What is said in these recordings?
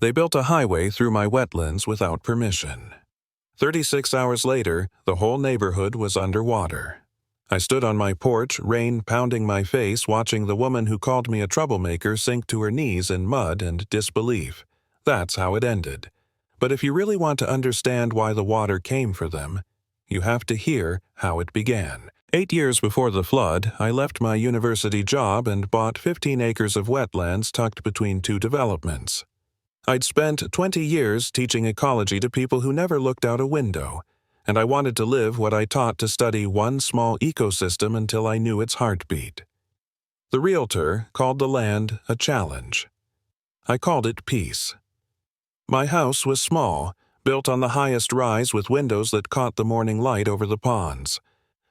They built a highway through my wetlands without permission. 36 hours later, the whole neighborhood was underwater. I stood on my porch, rain pounding my face, watching the woman who called me a troublemaker sink to her knees in mud and disbelief. That's how it ended. But if you really want to understand why the water came for them, you have to hear how it began. 8 years before the flood, I left my university job and bought 15 acres of wetlands tucked between two developments. I'd spent 20 years teaching ecology to people who never looked out a window, and I wanted to live what I taught to study one small ecosystem until I knew its heartbeat. The realtor called the land a challenge. I called it peace. My house was small, built on the highest rise with windows that caught the morning light over the ponds.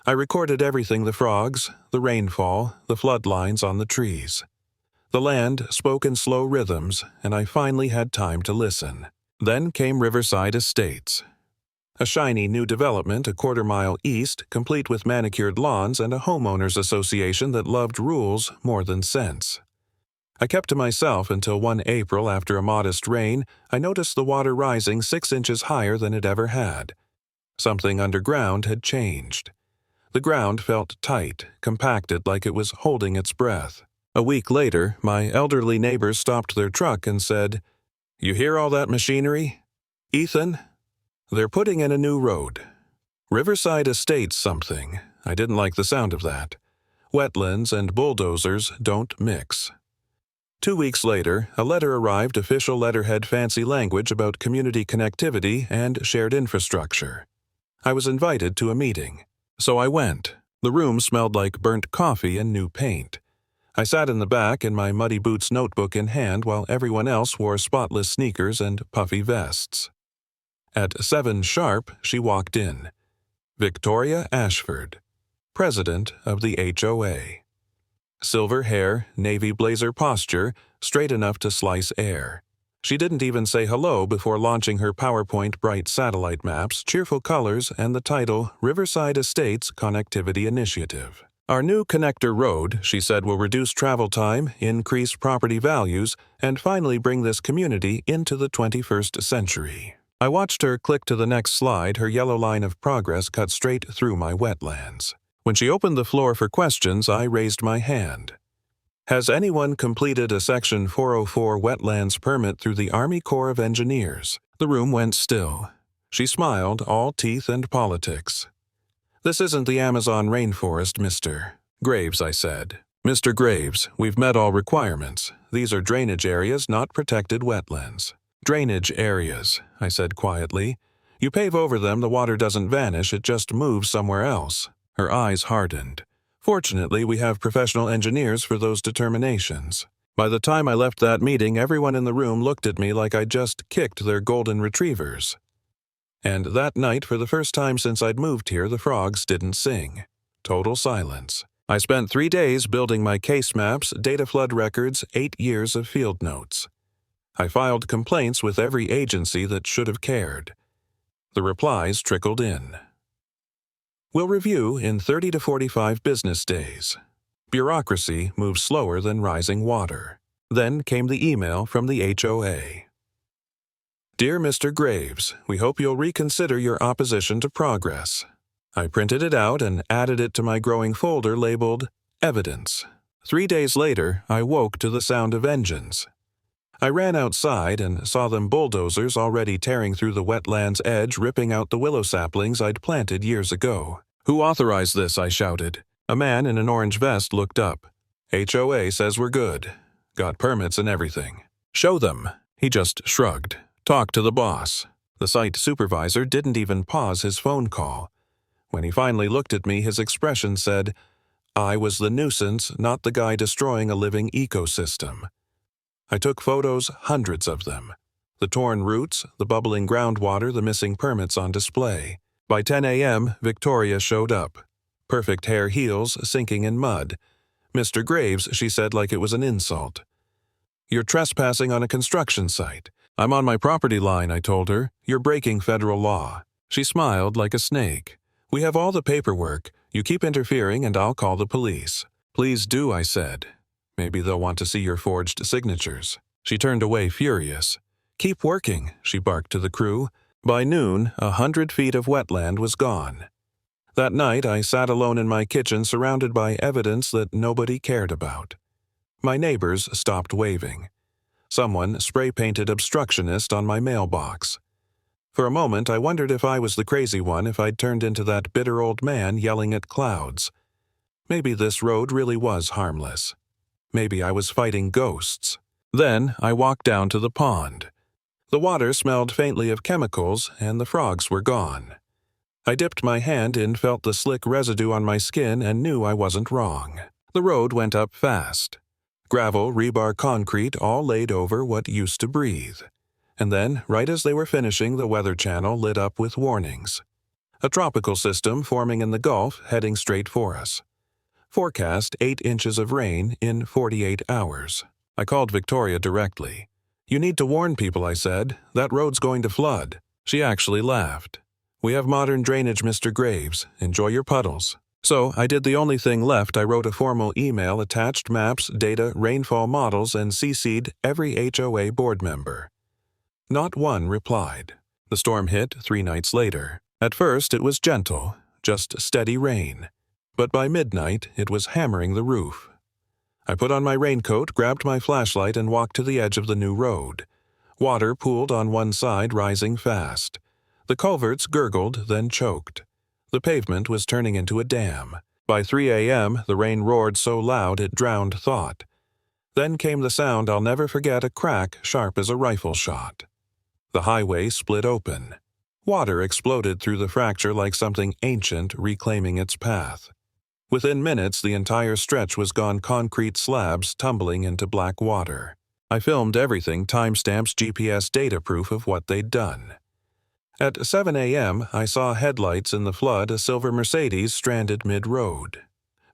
I recorded everything: the frogs, the rainfall, the flood lines on the trees. The land spoke in slow rhythms, and I finally had time to listen. Then came Riverside Estates, a shiny new development a quarter-mile east, complete with manicured lawns and a homeowners association that loved rules more than sense. I kept to myself until one April, after a modest rain, I noticed the water rising 6 inches higher than it ever had. Something underground had changed. The ground felt tight, compacted, like it was holding its breath. A week later, my elderly neighbors stopped their truck and said, "You hear all that machinery? Ethan, they're putting in a new road. Riverside Estates something." I didn't like the sound of that. Wetlands and bulldozers don't mix. 2 weeks later, a letter arrived, official letterhead, fancy language about community connectivity and shared infrastructure. I was invited to a meeting. So I went. The room smelled like burnt coffee and new paint. I sat in the back in my muddy boots, notebook in hand, while everyone else wore spotless sneakers and puffy vests. At 7 sharp, she walked in. Victoria Ashford, president of the HOA. Silver hair, navy blazer posture, straight enough to slice air. She didn't even say hello before launching her PowerPoint bright satellite maps, cheerful colors, and the title Riverside Estates Connectivity Initiative. Our new connector road, she said, will reduce travel time, increase property values, and finally bring this community into the 21st century. I watched her click to the next slide, her yellow line of progress cut straight through my wetlands. When she opened the floor for questions, I raised my hand. Has anyone completed a Section 404 wetlands permit through the Army Corps of Engineers? The room went still. She smiled, all teeth and politics. This isn't the Amazon rainforest, Mr. Graves, I said. Mr. Graves, we've met all requirements. These are drainage areas, not protected wetlands. Drainage areas, I said quietly. You pave over them, the water doesn't vanish, it just moves somewhere else. Her eyes hardened. Fortunately, we have professional engineers for those determinations. By the time I left that meeting, everyone in the room looked at me like I'd just kicked their golden retrievers. And that night, for the first time since I'd moved here, the frogs didn't sing. Total silence. I spent 3 days building my case maps, data flood records, 8 years of field notes. I filed complaints with every agency that should have cared. The replies trickled in. We'll review in 30 to 45 business days. Bureaucracy moves slower than rising water. Then came the email from the HOA. Dear Mr. Graves, we hope you'll reconsider your opposition to progress. I printed it out and added it to my growing folder labeled Evidence. 3 days later, I woke to the sound of engines. I ran outside and saw them bulldozers already tearing through the wetland's edge, ripping out the willow saplings I'd planted years ago. Who authorized this? I shouted. A man in an orange vest looked up. HOA says we're good. Got permits and everything. Show them. He just shrugged. Talk to the boss. The site supervisor didn't even pause his phone call. When he finally looked at me, his expression said, I was the nuisance, not the guy destroying a living ecosystem. I took photos, hundreds of them. The torn roots, the bubbling groundwater, the missing permits on display. By 10 a.m., Victoria showed up. Perfect hair heels, sinking in mud. Mr. Graves, she said like it was an insult. You're trespassing on a construction site. I'm on my property line, I told her. You're breaking federal law. She smiled like a snake. We have all the paperwork. You keep interfering and I'll call the police. Please do, I said. Maybe they'll want to see your forged signatures. She turned away furious. "Keep working," she barked to the crew. By noon, 100 feet of wetland was gone. That night, I sat alone in my kitchen surrounded by evidence that nobody cared about. My neighbors stopped waving. Someone spray-painted obstructionist on my mailbox. For a moment, I wondered if I was the crazy one, if I'd turned into that bitter old man yelling at clouds. Maybe this road really was harmless. Maybe I was fighting ghosts. Then I walked down to the pond. The water smelled faintly of chemicals, and the frogs were gone. I dipped my hand in, felt the slick residue on my skin, and knew I wasn't wrong. The road went up fast. Gravel, rebar, concrete, all laid over what used to breathe. And then, right as they were finishing, the Weather Channel lit up with warnings. A tropical system forming in the Gulf heading straight for us. Forecast 8 inches of rain in 48 hours. I called Victoria directly. "You need to warn people," I said. "That road's going to flood." She actually laughed. "We have modern drainage, Mr. Graves. Enjoy your puddles." So I did the only thing left. I wrote a formal email, attached maps, data, rainfall models, and CC'd every HOA board member. Not one replied. The storm hit 3 nights later. At first it was gentle, just steady rain. But by midnight it was hammering the roof. I put on my raincoat, grabbed my flashlight, and walked to the edge of the new road. Water pooled on one side, rising fast. The culverts gurgled, then choked. The pavement was turning into a dam. By 3 a.m., the rain roared so loud it drowned thought. Then came the sound I'll never forget, a crack sharp as a rifle shot. The highway split open. Water exploded through the fracture like something ancient reclaiming its path. Within minutes, the entire stretch was gone, concrete slabs tumbling into black water. I filmed everything, timestamps, GPS data proof of what they'd done. At 7 a.m., I saw headlights in the flood, a silver Mercedes stranded mid-road.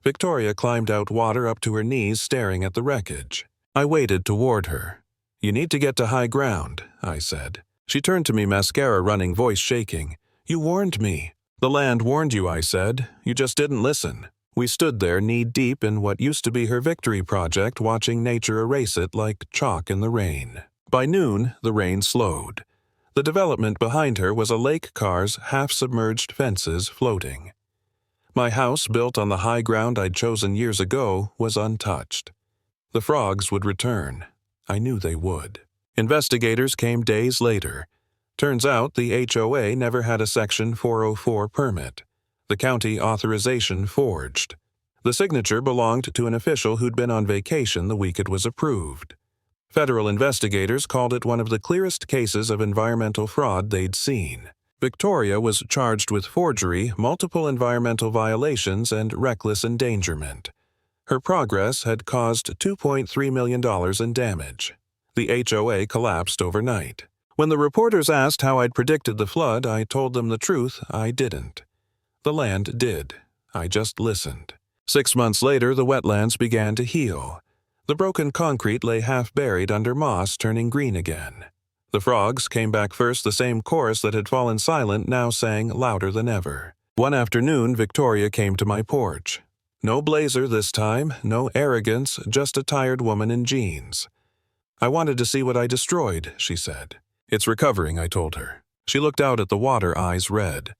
Victoria climbed out water up to her knees, staring at the wreckage. I waded toward her. "You need to get to high ground," I said. She turned to me, mascara running, voice shaking. "You warned me." "The land warned you," I said. "You just didn't listen." We stood there, knee-deep in what used to be her victory project, watching nature erase it like chalk in the rain. By noon, the rain slowed. The development behind her was a lake car's half-submerged fences floating. My house, built on the high ground I'd chosen years ago, was untouched. The frogs would return. I knew they would. Investigators came days later. Turns out the HOA never had a Section 404 permit. The county authorization forged. The signature belonged to an official who'd been on vacation the week it was approved. Federal investigators called it one of the clearest cases of environmental fraud they'd seen. Victoria was charged with forgery, multiple environmental violations, and reckless endangerment. Her progress had caused $2.3 million in damage. The HOA collapsed overnight. When the reporters asked how I'd predicted the flood, I told them the truth: I didn't. The land did. I just listened. 6 months later, the wetlands began to heal. The broken concrete lay half-buried under moss, turning green again. The frogs came back first, the same chorus that had fallen silent now sang louder than ever. One afternoon, Victoria came to my porch. No blazer this time, no arrogance, just a tired woman in jeans. "I wanted to see what I destroyed," she said. "It's recovering," I told her. She looked out at the water, eyes red.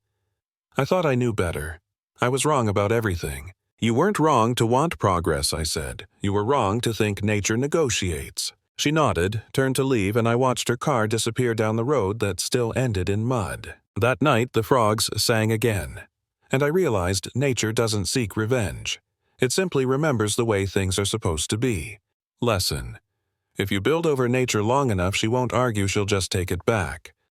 I thought I knew better. I was wrong about everything. "You weren't wrong to want progress," I said. "You were wrong to think nature negotiates." She nodded, turned to leave, and I watched her car disappear down the road that still ended in mud. That night, the frogs sang again. And I realized nature doesn't seek revenge. It simply remembers the way things are supposed to be. Lesson: if you build over nature long enough, she won't argue, she'll just take it back.